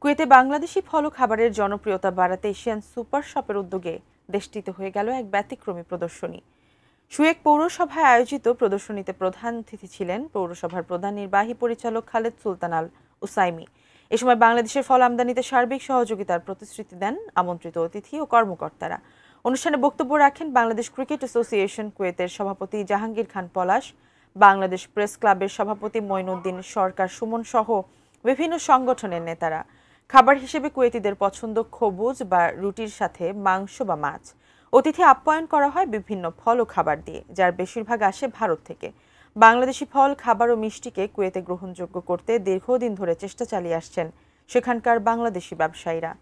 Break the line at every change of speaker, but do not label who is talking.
কুয়েতে বাংলাদেশি ফল ও খাবারের জনপ্রিয়তা বাড়াতে এশিয়ান সুপার শপের উদ্যোগে দেশটিতে হয়ে গেল এক ব্যতিক্রমী প্রদর্শনী। সুয়েক পৌরসভায় আয়োজিত প্রদর্শনীতে প্রধান অতিথি ছিলেন পৌরসভার প্রধান নির্বাহী পরিচালক খালেদ সুলতান আল উসাইমি। এ সময় বাংলাদেশের ফল আমদানিতে সার্বিক সহযোগিতার প্রতিশ্রুতি দেন আমন্ত্রিত অতিথি ও কর্মকর্তারা। অনুষ্ঠানে বক্তব্য রাখেন বাংলাদেশ ক্রিকেট অ্যাসোসিয়েশন কুয়েতের সভাপতি জাহাঙ্গীর খান পলাশ, বাংলাদেশ প্রেস ক্লাবের সভাপতি মঈনুদ্দিন সরকার সুমন সহ বিভিন্ন সংগঠনের নেতারা। খাবার হিসেবে কুয়েতিদের পছন্দ খবুজ বা রুটির সাথে মাংস বা মাছ। অতিথি আপ্যায়ন করা হয় বিভিন্ন ফল ও খাবার দিয়ে, যার বেশিরভাগ আসে ভারত থেকে। বাংলাদেশি ফল, খাবার ও মিষ্টিকে কুয়েতে গ্রহণযোগ্য করতে দীর্ঘদিন ধরে চেষ্টা চালিয়ে আসছেন সেখানকার বাংলাদেশি ব্যবসায়ীরা।